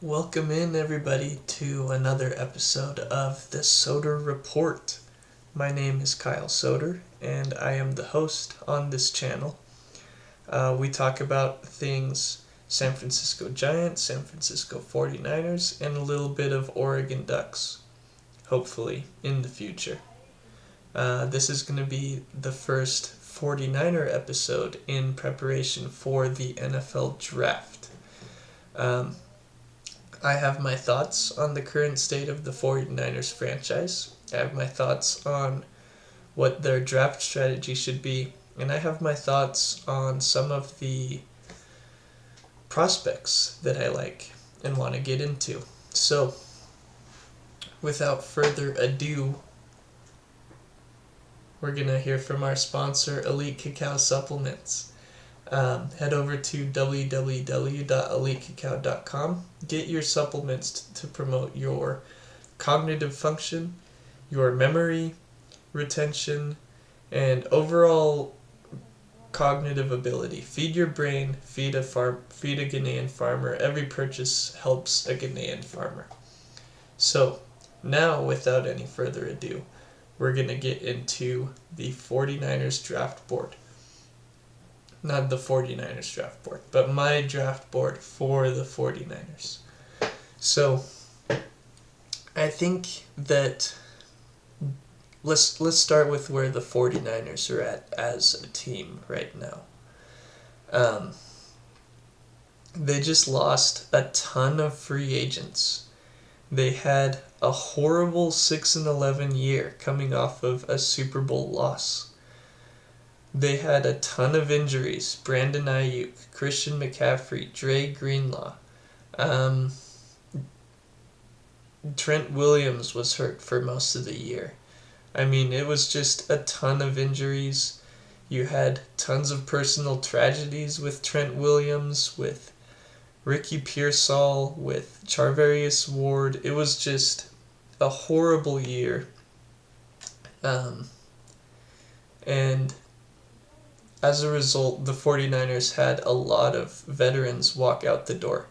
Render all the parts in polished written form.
Welcome in, everybody, to another episode of the Soder Report. My name is Kyle Soder, and I am the host on this channel. We talk about things San Francisco Giants, San Francisco 49ers, and a little bit of Oregon Ducks, hopefully, in the future. This is going to be the first 49er episode in preparation for the NFL Draft. I have my thoughts on the current state of the 49ers franchise. I have my thoughts on what their draft strategy should be. And I have my thoughts on some of the prospects that I like and want to get into. So, without further ado, we're going to hear from our sponsor, Elite Cacao Supplements. Head over to www.elitecacao.com. Get your supplements to promote your cognitive function, your memory, retention, and overall cognitive ability. Feed your brain, feed a Ghanaian farmer. Every purchase helps a Ghanaian farmer. So, now without any further ado, we're going to get into the 49ers draft board. Not the 49ers draft board, but my draft board for the 49ers. So, I think that let's start with where the 49ers are at as a team right now. They just lost a ton of free agents. They had a horrible 6-11 year coming off of a Super Bowl loss. They had a ton of injuries. Brandon Ayuk, Christian McCaffrey, Dre Greenlaw. Trent Williams was hurt for most of the year. I mean, it was just a ton of injuries. You had tons of personal tragedies with Trent Williams, with Ricky Pearsall, with Charvarius Ward. It was just a horrible year. And as a result, the 49ers had a lot of veterans walk out the door.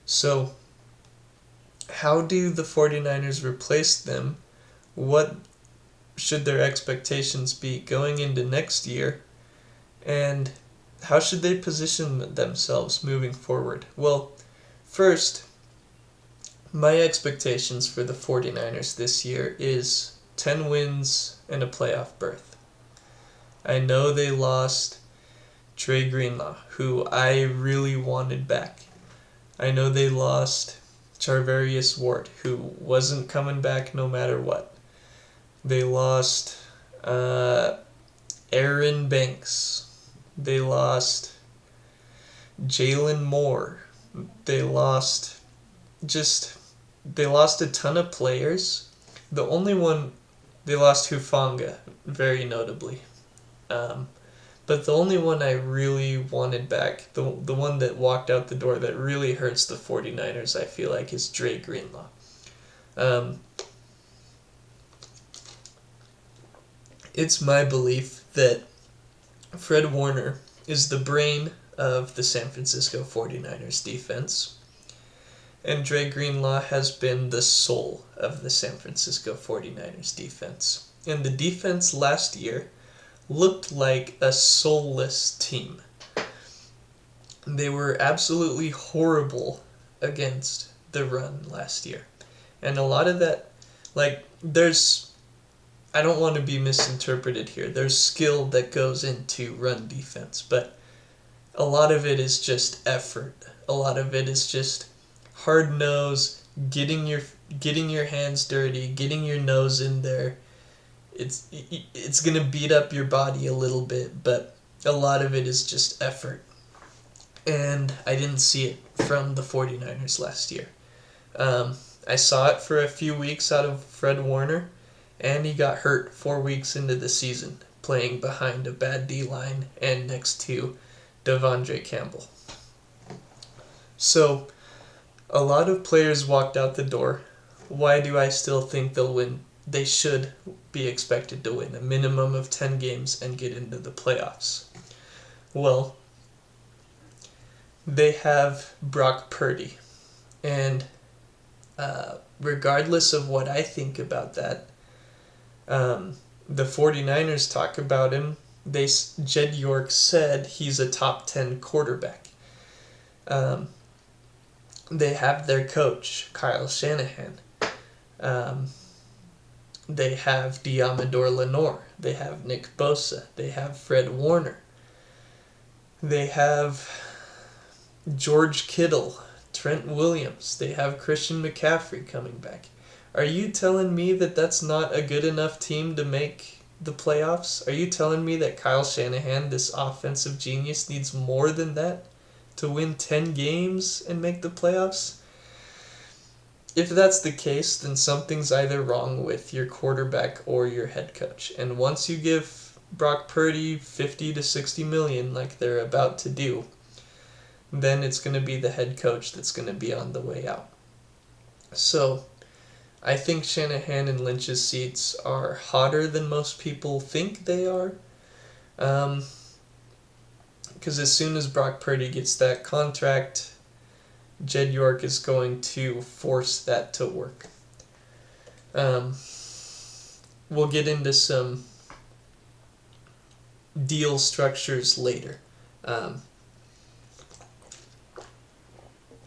So, how do the 49ers replace them? What should their expectations be going into next year? And how should they position themselves moving forward? Well, first, my expectations for the 49ers this year is 10 wins and a playoff berth. I know they lost Dre Greenlaw, who I really wanted back. I know they lost Charvarius Ward, who wasn't coming back no matter what. They lost Aaron Banks. They lost Jalen Moore. They lost a ton of players. The only one, they lost Hufanga, very notably. But the only one I really wanted back, the one that walked out the door that really hurts the 49ers, I feel like, is Dre Greenlaw. It's my belief that Fred Warner is the brain of the San Francisco 49ers defense, and Dre Greenlaw has been the soul of the San Francisco 49ers defense. And the defense last year looked like a soulless team. They were absolutely horrible against the run last year. And a lot of that, I don't want to be misinterpreted here. There's skill that goes into run defense, but a lot of it is just effort. A lot of it is just hard nose, getting your hands dirty, getting your nose in there. It's going to beat up your body a little bit, but a lot of it is just effort. And I didn't see it from the 49ers last year. I saw it for a few weeks out of Fred Warner, and he got hurt 4 weeks into the season, playing behind a bad D-line and next to Devondre Campbell. So, a lot of players walked out the door. Why do I still think they'll win? They should be expected to win a minimum of 10 games and get into the playoffs. Well, they have Brock Purdy. And regardless of what I think about that, the 49ers talk about him. Jed York said he's a top 10 quarterback. They have their coach, Kyle Shanahan. They have Diamador Lenore. They have Nick Bosa. They have Fred Warner. They have George Kittle, Trent Williams. They have Christian McCaffrey coming back. Are you telling me that that's not a good enough team to make the playoffs? Are you telling me that Kyle Shanahan, this offensive genius, needs more than that to win 10 games and make the playoffs? If that's the case, then something's either wrong with your quarterback or your head coach. And once you give Brock Purdy 50 to 60 million like they're about to do, then it's going to be the head coach that's going to be on the way out. So I think Shanahan and Lynch's seats are hotter than most people think they are. Because as soon as Brock Purdy gets that contract, Jed York is going to force that to work. We'll get into some deal structures later.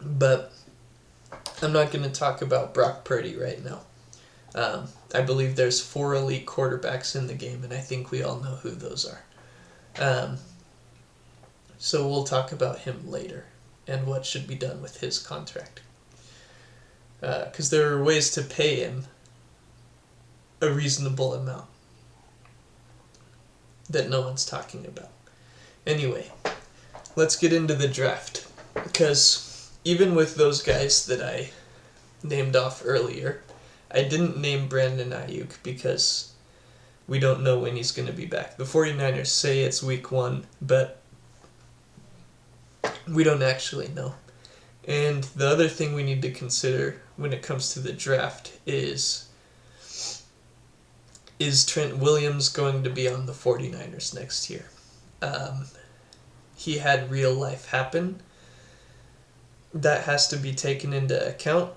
But I'm not going to talk about Brock Purdy right now. I believe there's 4 elite quarterbacks in the game, and I think we all know who those are. So we'll talk about him later and what should be done with his contract. Because there are ways to pay him a reasonable amount that no one's talking about. Anyway, let's get into the draft. Because even with those guys that I named off earlier, I didn't name Brandon Ayuk because we don't know when he's going to be back. The 49ers say it's week 1, but we don't actually know. And the other thing we need to consider when it comes to the draft is Trent Williams going to be on the 49ers next year? He had real life happen. That has to be taken into account.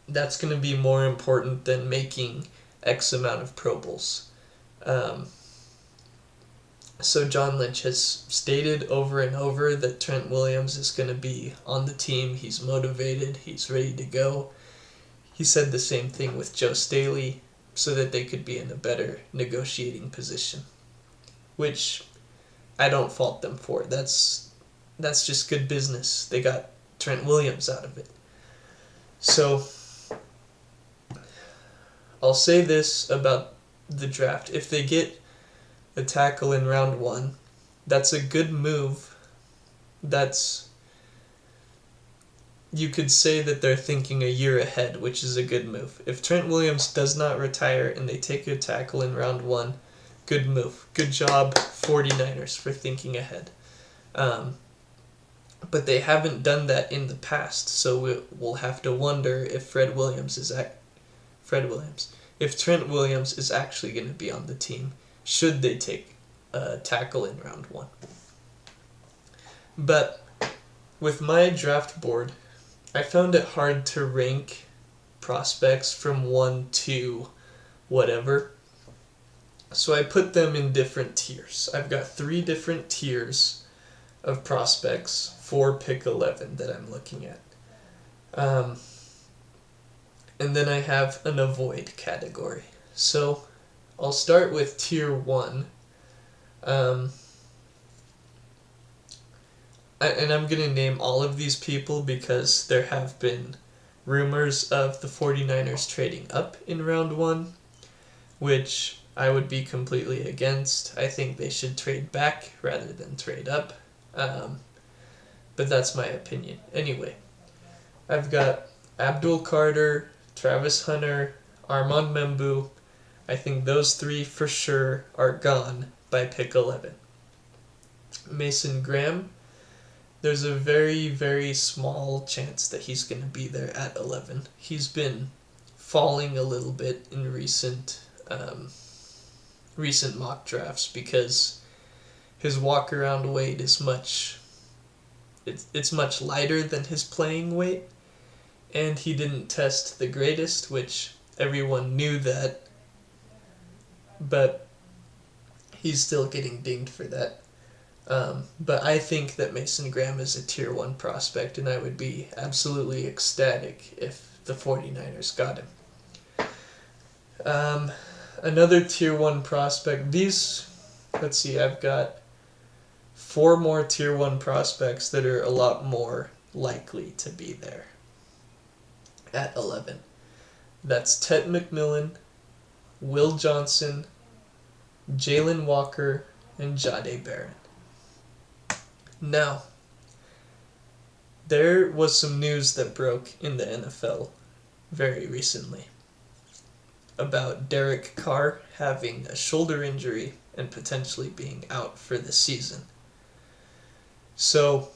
That's going to be more important than making X amount of Pro Bowls. So John Lynch has stated over and over that Trent Williams is going to be on the team. He's motivated. He's ready to go. He said the same thing with Joe Staley so that they could be in a better negotiating position, which I don't fault them for. That's just good business. They got Trent Williams out of it. So I'll say this about the draft. If they get a tackle in round 1, that's a good move. You could say that they're thinking a year ahead, which is a good move. If Trent Williams does not retire and they take a tackle in round 1, good move. Good job, 49ers, for thinking ahead. But they haven't done that in the past, so we'll have to wonder if Trent Williams is actually going to be on the team, should they take a tackle in round 1. But with my draft board, I found it hard to rank prospects from 1 to whatever. So I put them in different tiers. I've got 3 different tiers of prospects for pick 11 that I'm looking at. And then I have an avoid category. So I'll start with tier 1. And I'm going to name all of these people because there have been rumors of the 49ers trading up in round 1, which I would be completely against. I think they should trade back rather than trade up. But that's my opinion. Anyway, I've got Abdul Carter, Travis Hunter, Armand Membu. I think those 3 for sure are gone by pick 11. Mason Graham, there's a very, very small chance that he's going to be there at 11. He's been falling a little bit in recent mock drafts because his walk-around weight is much it's much lighter than his playing weight, and he didn't test the greatest, which everyone knew that, but he's still getting dinged for that. But I think that Mason Graham is a tier 1 prospect, and I would be absolutely ecstatic if the 49ers got him. Another tier 1 prospect. Let's see, I've got 4 more tier 1 prospects that are a lot more likely to be there at 11. That's Ted McMillan, Will Johnson, Jalen Walker, and Jahdae Barron. Now, there was some news that broke in the NFL very recently about Derek Carr having a shoulder injury and potentially being out for the season. So,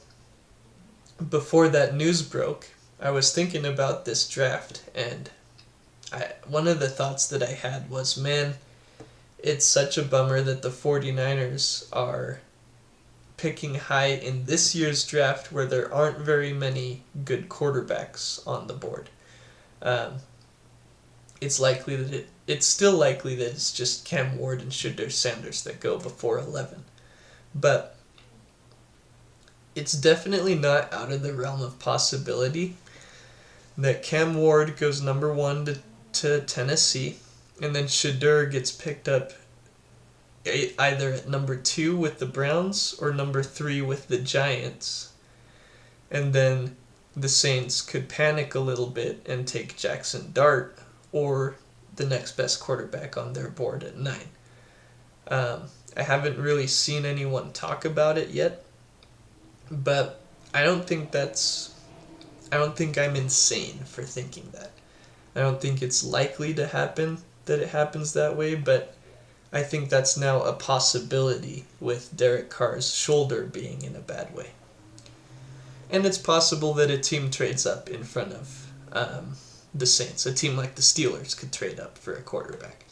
before that news broke, I was thinking about this draft, and one of the thoughts that I had was, man, it's such a bummer that the 49ers are picking high in this year's draft where there aren't very many good quarterbacks on the board. It's still likely that it's just Cam Ward and Shedeur Sanders that go before 11. But it's definitely not out of the realm of possibility that Cam Ward goes number 1 to Tennessee, and then Shedeur gets picked up either at number 2 with the Browns or number 3 with the Giants. And then the Saints could panic a little bit and take Jackson Dart or the next best quarterback on their board at 9. I haven't really seen anyone talk about it yet, but I don't think I'm insane for thinking that. I don't think it's likely to happen that it happens that way, but I think that's now a possibility with Derek Carr's shoulder being in a bad way. And it's possible that a team trades up in front of the Saints. A team like the Steelers could trade up for a quarterback.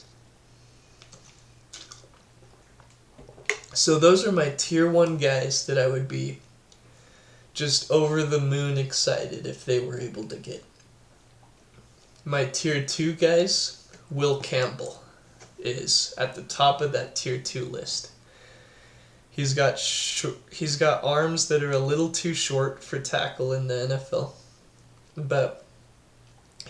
So those are my tier 1 guys that I would be just over the moon excited if they were able to get. My tier 2 guys, Will Campbell is at the top of that tier 2 list. He's got arms that are a little too short for tackle in the NFL, but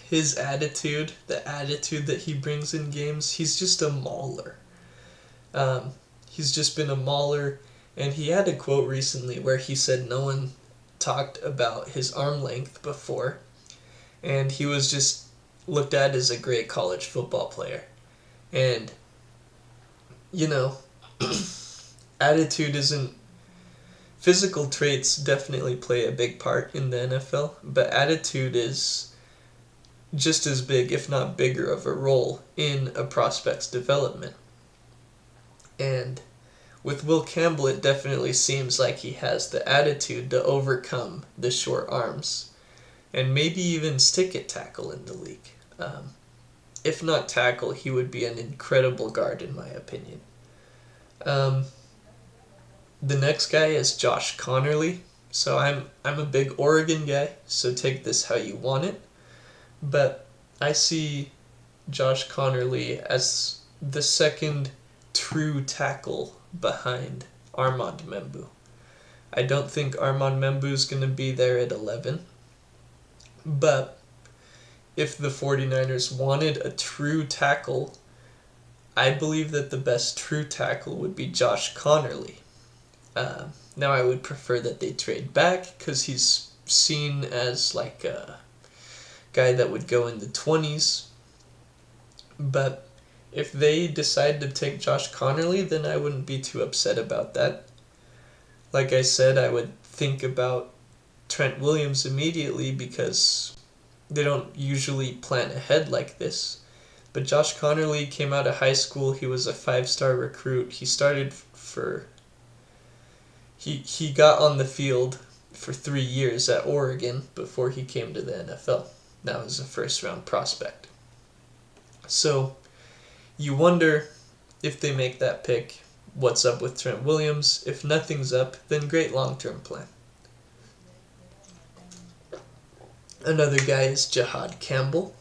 his attitude, the attitude that he brings in games, he's just a mauler. He's just been a mauler, and he had a quote recently where he said no one talked about his arm length before, and he was just looked at as a great college football player. And, attitude isn't... Physical traits definitely play a big part in the NFL, but attitude is just as big, if not bigger, of a role in a prospect's development. And with Will Campbell, it definitely seems like he has the attitude to overcome the short arms and maybe even stick at tackle in the league. If not tackle, he would be an incredible guard in my opinion. The next guy is Josh Conerly. So I'm a big Oregon guy, so take this how you want it. But I see Josh Conerly as the second true tackle behind Armand Membou. I don't think Armand Membou is going to be there at 11. But if the 49ers wanted a true tackle, I believe that the best true tackle would be Josh Conerly. Now I would prefer that they trade back because he's seen as like a guy that would go in the 20s. But if they decide to take Josh Conerly, then I wouldn't be too upset about that. Like I said, I would think about Trent Williams immediately because they don't usually plan ahead like this. But Josh Conerly came out of high school. He was a 5-star recruit. He started for... He got on the field for 3 years at Oregon before he came to the NFL. That was a first-round prospect. So you wonder if they make that pick, what's up with Trent Williams? If nothing's up, then great long-term plan. Another guy is Jihad Campbell.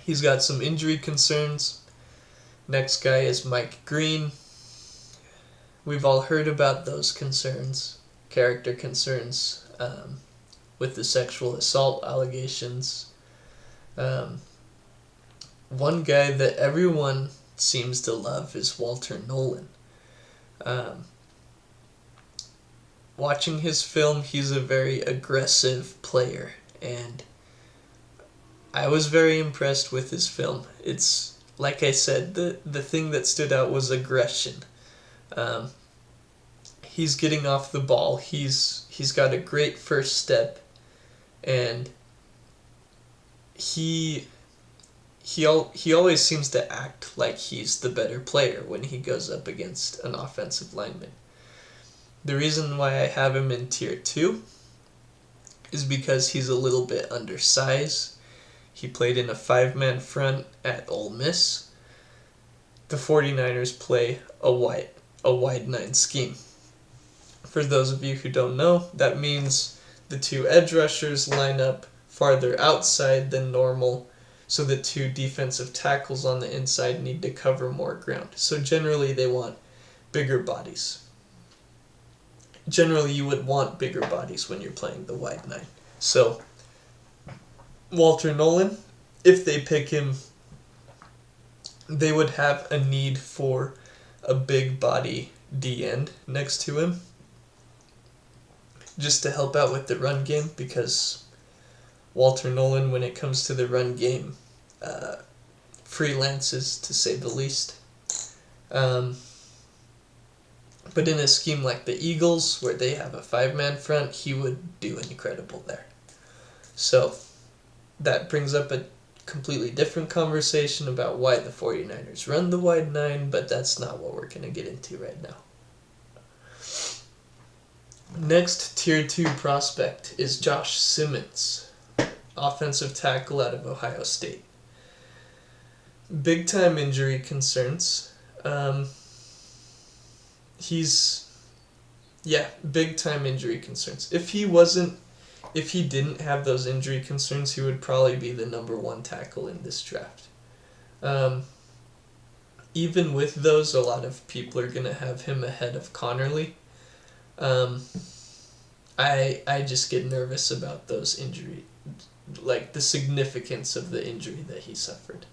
He's got some injury concerns. Next guy is Mike Green. We've all heard about those concerns, character concerns, with the sexual assault allegations. One guy that everyone seems to love is Walter Nolan. Watching his film, he's a very aggressive player, and I was very impressed with his film. It's, like I said, the thing that stood out was aggression. He's getting off the ball. He's got a great first step, and he always seems to act like he's the better player when he goes up against an offensive lineman. The reason why I have him in tier 2 is because he's a little bit undersized. He played in a 5-man front at Ole Miss. The 49ers play a wide 9 scheme. For those of you who don't know, that means the 2 edge rushers line up farther outside than normal, so the 2 defensive tackles on the inside need to cover more ground. So generally they want bigger bodies. Generally you would want bigger bodies when you're playing the wide 9. So Walter Nolan, if they pick him, they would have a need for a big body D-end next to him, just to help out with the run game, because Walter Nolan, when it comes to the run game, freelances, to say the least. But in a scheme like the Eagles, where they have a 5-man front, he would do incredible there. So that brings up a completely different conversation about why the 49ers run the wide 9, but that's not what we're going to get into right now. Next tier 2 prospect is Josh Simmons, offensive tackle out of Ohio State. Big time injury concerns. Big time injury concerns. If he didn't have those injury concerns, he would probably be the number 1 tackle in this draft. Even with those, a lot of people are going to have him ahead of Connerly. I just get nervous about those injury, like the significance of the injury that he suffered.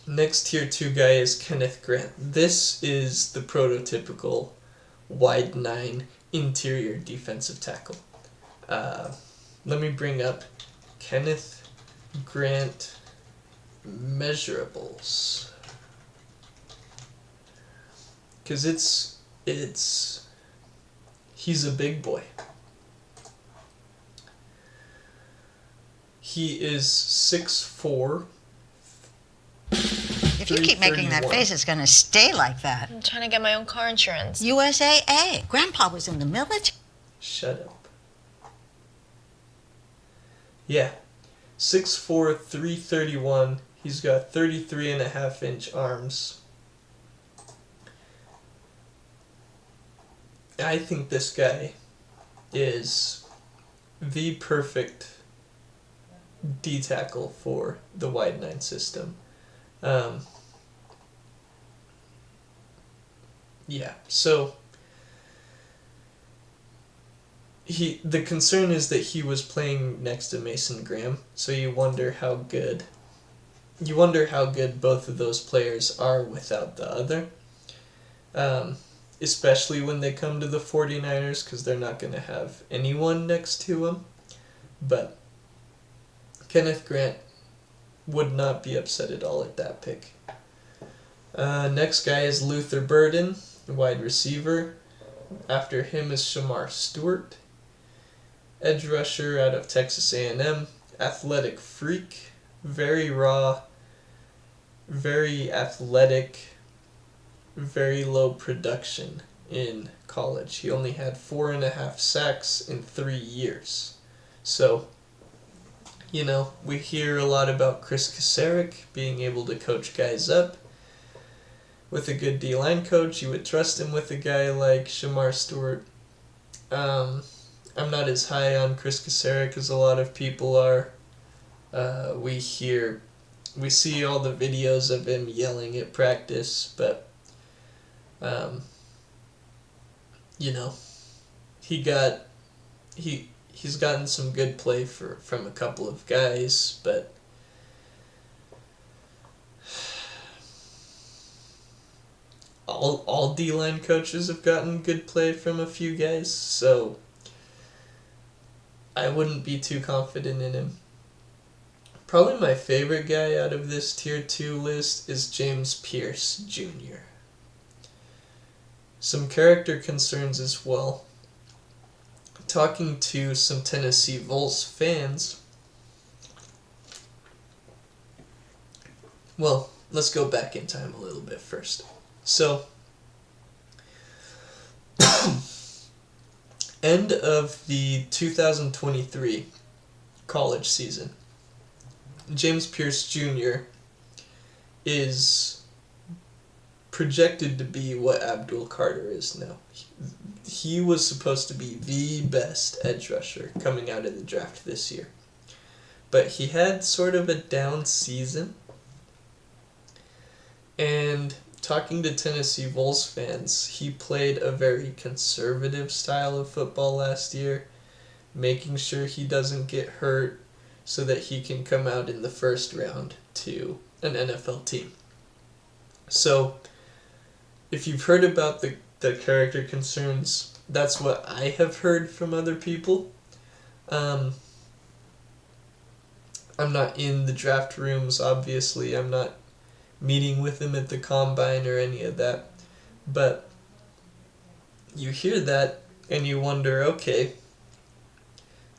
Next tier 2 guy is Kenneth Grant. This is the prototypical wide 9 interior defensive tackle. Let me bring up Kenneth Grant measurables, because he's a big boy. He is 6'4". If you keep making that face, it's going to stay like that. I'm trying to get my own car insurance. USAA. Grandpa was in the military. Shut up. Yeah. 6'4", 331. He's got 33.5-inch arms. I think this guy is the perfect D-tackle for the wide 9 system. So the concern is that he was playing next to Mason Graham, so you wonder how good both of those players are without the other. Especially when they come to the 49ers, because they're not going to have anyone next to him. But Kenneth Grant would not be upset at all at that pick. Next guy is Luther Burden, wide receiver. After him is Shamar Stewart, edge rusher out of Texas A&M. Athletic freak, very raw, very athletic, very low production in college. He only had 4.5 sacks in 3 years. So, we hear a lot about Chris Kasarik being able to coach guys up. With a good D-line coach, you would trust him with a guy like Shamar Stewart. I'm not as high on Chris Kaserik as a lot of people are. We see all the videos of him yelling at practice, but you know, he's gotten some good play from a couple of guys, but all D-line coaches have gotten good play from a few guys, so I wouldn't be too confident in him. Probably my favorite guy out of this Tier 2 list is James Pierce Jr. Some character concerns as well. Talking to some Tennessee Vols fans, well, let's go back in time a little bit first. So, end of the 2023 college season, James Pierce Jr. is projected to be what Abdul Carter is now. He was supposed to be the best edge rusher coming out of the draft this year. But he had sort of a down season. And talking to Tennessee Vols fans, he played a very conservative style of football last year, making sure he doesn't get hurt so that he can come out in the first round to an NFL team. So, if you've heard about the character concerns, that's what I have heard from other people. I'm not in the draft rooms, obviously. I'm not meeting with him at the combine or any of that. But you hear that and you wonder, okay,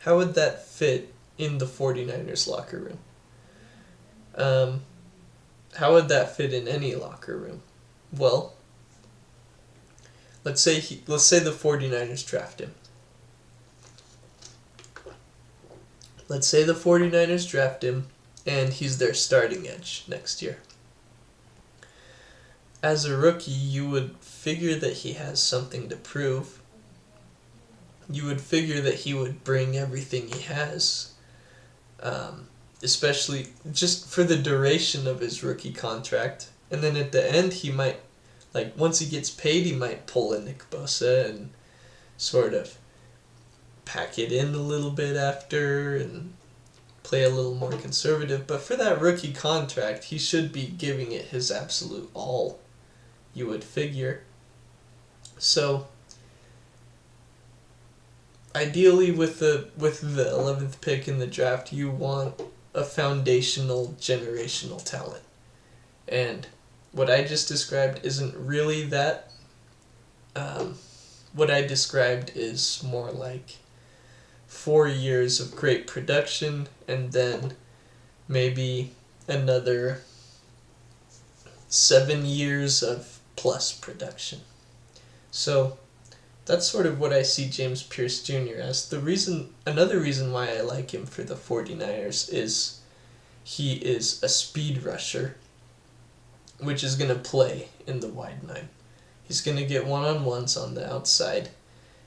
how would that fit in the 49ers locker room? How would that fit in any locker room? Well, let's say the 49ers draft him. Let's say the 49ers draft him and he's their starting edge next year. As a rookie, you would figure that he has something to prove. You would figure that he would bring everything he has, especially just for the duration of his rookie contract. And then at the end, he might, once he gets paid, he might pull a Nick Bosa and sort of pack it in a little bit after and play a little more conservative. But for that rookie contract, he should be giving it his absolute all, you would figure. So, ideally with the 11th pick in the draft, you want a foundational generational talent. And what I just described isn't really that. What I described is more like 4 years of great production and then maybe another 7 years of plus production. So that's sort of what I see James Pierce Jr. as. Another reason why I like him for the 49ers is he is a speed rusher, which is going to play in the wide nine. He's going to get one-on-ones on the outside,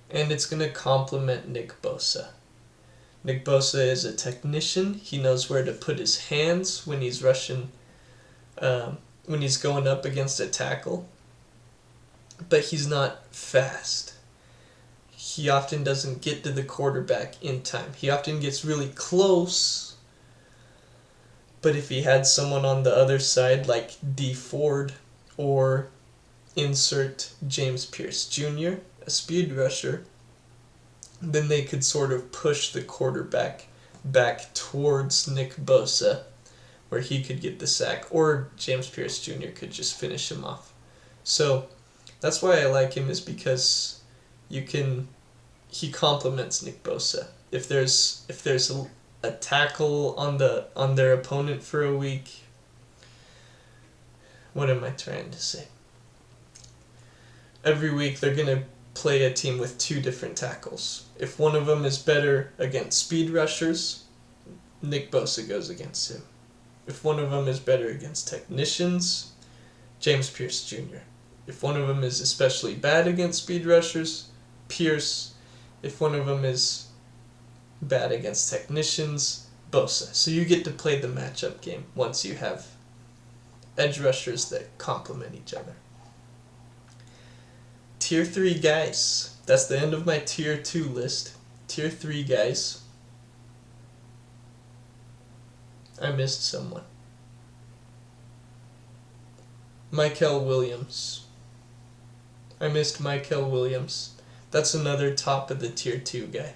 and it's going to complement Nick Bosa. Nick Bosa is a technician. He knows where to put his hands when he's rushing, when he's going up against a tackle. But he's not fast. He often doesn't get to the quarterback in time. He often gets really close. But if he had someone on the other side like Dee Ford or insert James Pierce Jr., a speed rusher, then they could sort of push the quarterback back towards Nick Bosa where he could get the sack, or James Pierce Jr. could just finish him off. So that's why I like him, is because he complements Nick Bosa. If there's a tackle on their opponent for a week, what am I trying to say? Every week they're going to play a team with 2 different tackles. If one of them is better against speed rushers, Nick Bosa goes against him. If one of them is better against technicians, James Pierce Jr. If one of them is especially bad against speed rushers, Pierce. If one of them is bad against technicians, Bosa. So you get to play the matchup game once you have edge rushers that complement each other. Tier 3 guys. That's the end of my Tier 2 list. Tier 3 guys. I missed someone. Mykel Williams. I missed Mykel Williams. That's another top of the Tier 2 guy.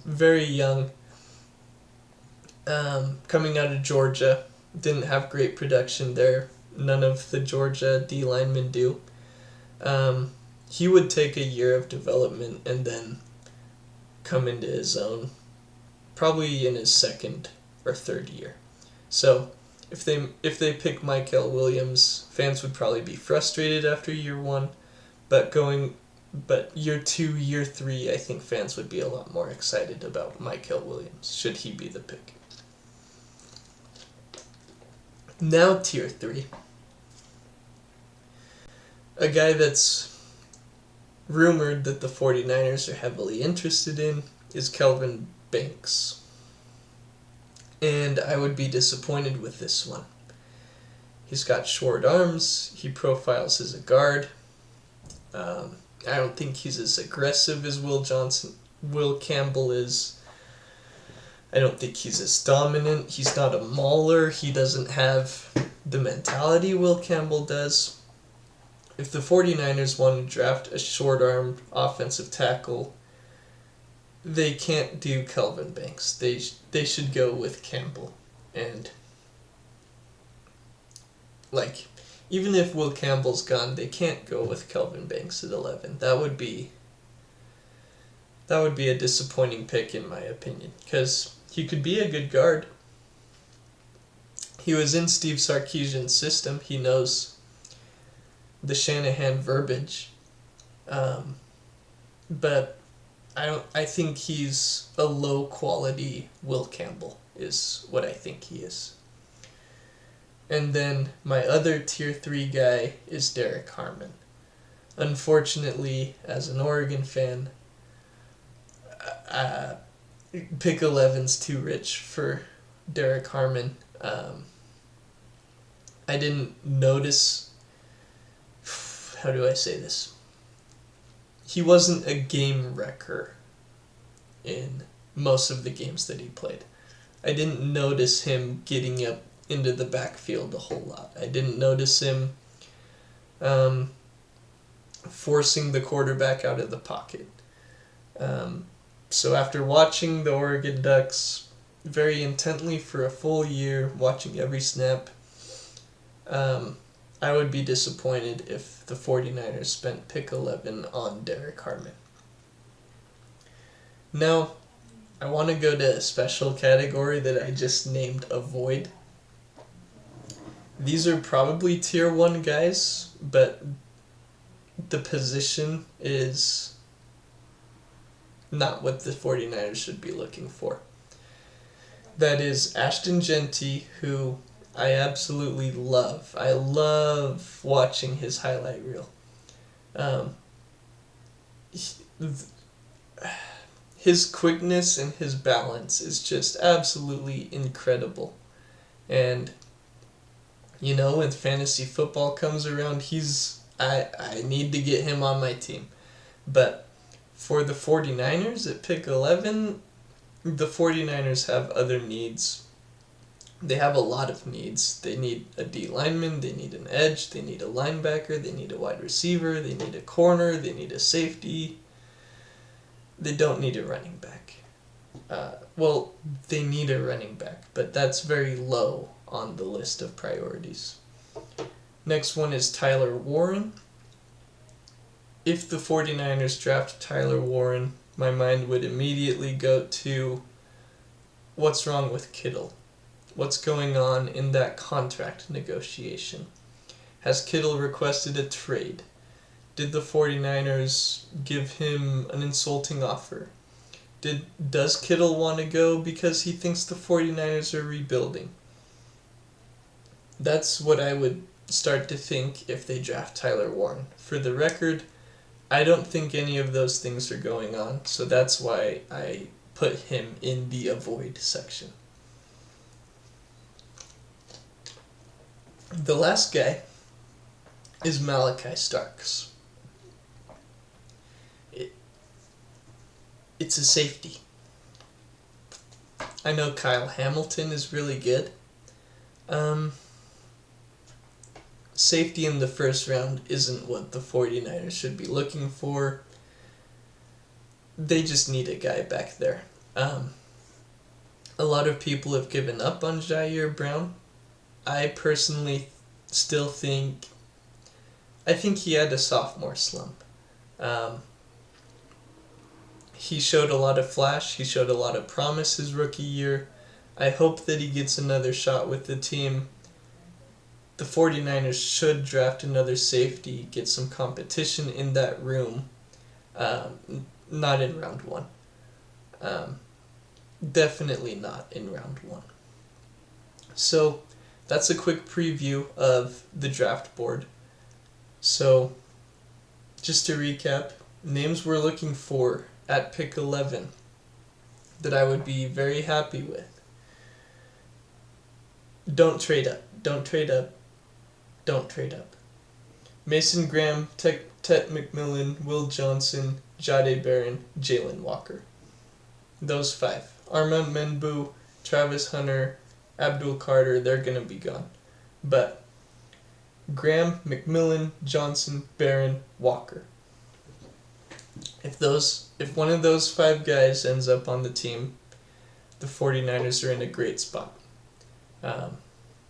Very young. Coming out of Georgia. Didn't have great production there. None of the Georgia D linemen do. He would take a year of development and then come into his own, probably in his second or third year. So if they pick Mykel Williams, fans would probably be frustrated after year 1, but year 2, year 3, I think fans would be a lot more excited about Mykel Williams, should he be the pick. Now Tier 3. A guy that's rumored that the 49ers are heavily interested in is Kelvin Banks. And I would be disappointed with this one. He's got short arms. He profiles as a guard. I don't think he's as aggressive as Will Campbell is. I don't think he's as dominant. He's not a mauler. He doesn't have the mentality Will Campbell does. If the 49ers want to draft a short-armed offensive tackle, they can't do Kelvin Banks. They should go with Campbell. And, even if Will Campbell's gone, they can't go with Kelvin Banks at 11. That would be a disappointing pick, in my opinion, because he could be a good guard. He was in Steve Sarkisian's system. He knows the Shanahan verbiage, but I think he's a low quality Will Campbell is what I think he is. And then my other Tier 3 guy is Derek Harmon. Unfortunately, as an Oregon fan, pick 11's too rich for Derek Harmon. I didn't notice. How do I say this? He wasn't a game wrecker in most of the games that he played. I didn't notice him getting up into the backfield a whole lot. I didn't notice him forcing the quarterback out of the pocket. So after watching the Oregon Ducks very intently for a full year, watching every snap, I would be disappointed if the 49ers spent pick 11 on Derek Harmon. Now, I want to go to a special category that I just named Avoid. These are probably Tier 1 guys, but the position is not what the 49ers should be looking for. That is Ashton Jeanty, who I absolutely love. I love watching his highlight reel. His quickness and his balance is just absolutely incredible. And, when fantasy football comes around, I need to get him on my team. But for the 49ers at pick 11, the 49ers have other needs. They have a lot of needs. They need a D lineman, they need an edge, they need a linebacker, they need a wide receiver, they need a corner, they need a safety. They don't need a running back. They need a running back, but that's very low on the list of priorities. Next one is Tyler Warren. If the 49ers draft Tyler Warren, my mind would immediately go to what's wrong with Kittle. What's going on in that contract negotiation? Has Kittle requested a trade? Did the 49ers give him an insulting offer? Does Kittle want to go because he thinks the 49ers are rebuilding? That's what I would start to think if they draft Tyler Warren. For the record, I don't think any of those things are going on, so that's why I put him in the avoid section. The last guy is Malachi Starks. It's a safety. I know Kyle Hamilton is really good. Safety in the first round isn't what the 49ers should be looking for. They just need a guy back there. A lot of people have given up on Jair Brown. I personally still think he had a sophomore slump. He showed a lot of flash. He showed a lot of promise his rookie year. I hope that he gets another shot with the team. The 49ers should draft another safety, get some competition in that room. Not in round one. Definitely not in round one. So that's a quick preview of the draft board. So just to recap, names we're looking for at pick 11 that I would be very happy with. Don't trade up. Don't trade up. Don't trade up. Mason Graham, Tet McMillan, Will Johnson, Jahdae Barron, Jalen Walker. Those 5. Armand Menbu, Travis Hunter, Abdul Carter, they're going to be gone. But Graham, McMillan, Johnson, Barron, Walker. If one of those 5 guys ends up on the team, the 49ers are in a great spot.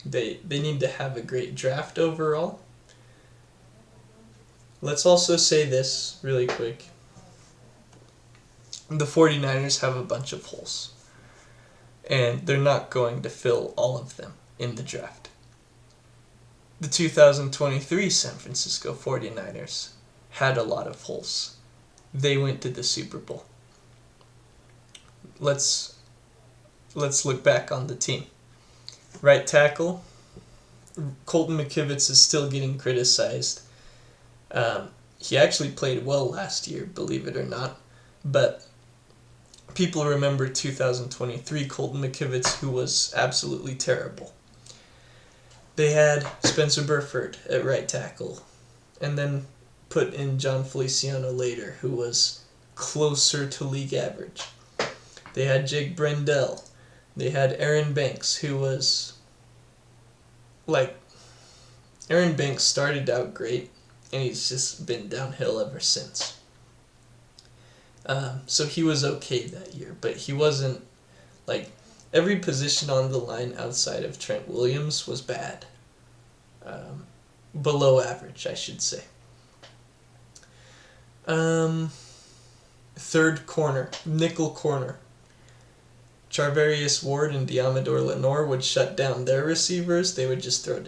They need to have a great draft overall. Let's also say this really quick. The 49ers have a bunch of holes. And they're not going to fill all of them in the draft. The 2023 San Francisco 49ers had a lot of holes. They went to the Super Bowl. Let's look back on the team. Right tackle, Colton McKivitz is still getting criticized. He actually played well last year, believe it or not. But people remember 2023 Colton McKivitz, who was absolutely terrible. They had Spencer Burford at right tackle, and then put in John Feliciano later, who was closer to league average. They had Jake Brendel. They had Aaron Banks, who was Aaron Banks started out great, and he's just been downhill ever since. So he was okay that year, but he wasn't, every position on the line outside of Trent Williams was bad. Below average, I should say. Third corner, nickel corner. Charvarius Ward and Diamador Lenore would shut down their receivers. They would just throw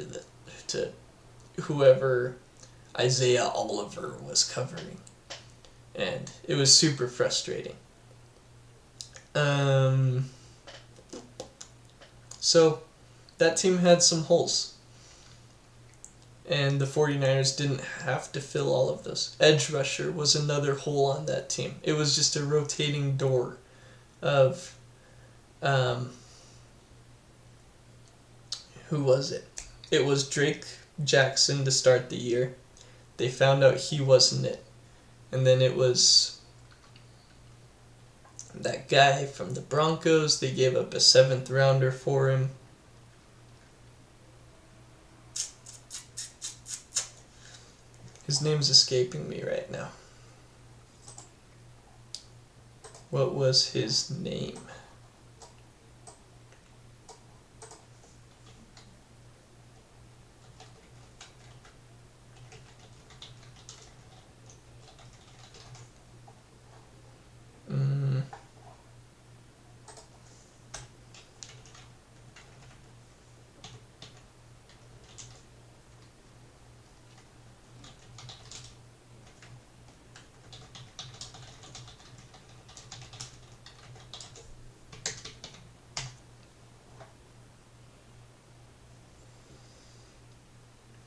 to whoever Isaiah Oliver was covering. And it was super frustrating. So that team had some holes. And the 49ers didn't have to fill all of those. Edge rusher was another hole on that team. It was just a rotating door of... who was it? It was Drake Jackson to start the year. They found out he wasn't it. And then it was that guy from the Broncos. They gave up a 7th rounder for him. His name's escaping me right now. What was his name?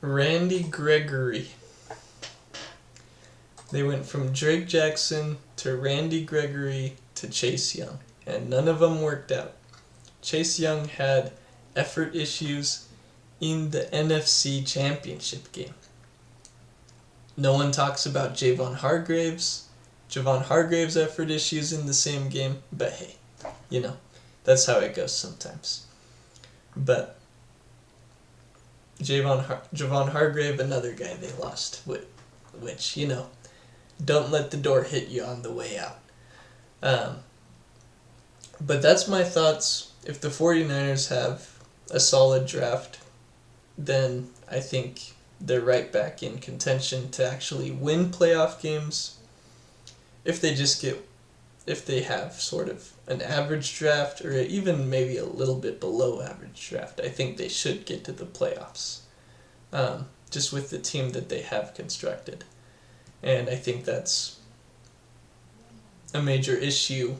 Randy Gregory. They went from Drake Jackson to Randy Gregory to Chase Young, and none of them worked out. Chase Young had effort issues in the NFC Championship game. No one talks about Javon Hargraves' effort issues in the same game, but hey, that's how it goes sometimes. But Javon Hargrave, another guy they lost, which, don't let the door hit you on the way out. But that's my thoughts. If the 49ers have a solid draft, then I think they're right back in contention to actually win playoff games. If they have sort of an average draft, or even maybe a little bit below average draft, I think they should get to the playoffs, just with the team that they have constructed. And I think that's a major issue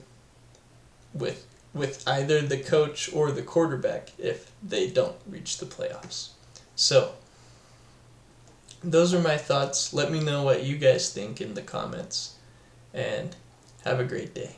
with either the coach or the quarterback if they don't reach the playoffs. So, those are my thoughts. Let me know what you guys think in the comments, and have a great day.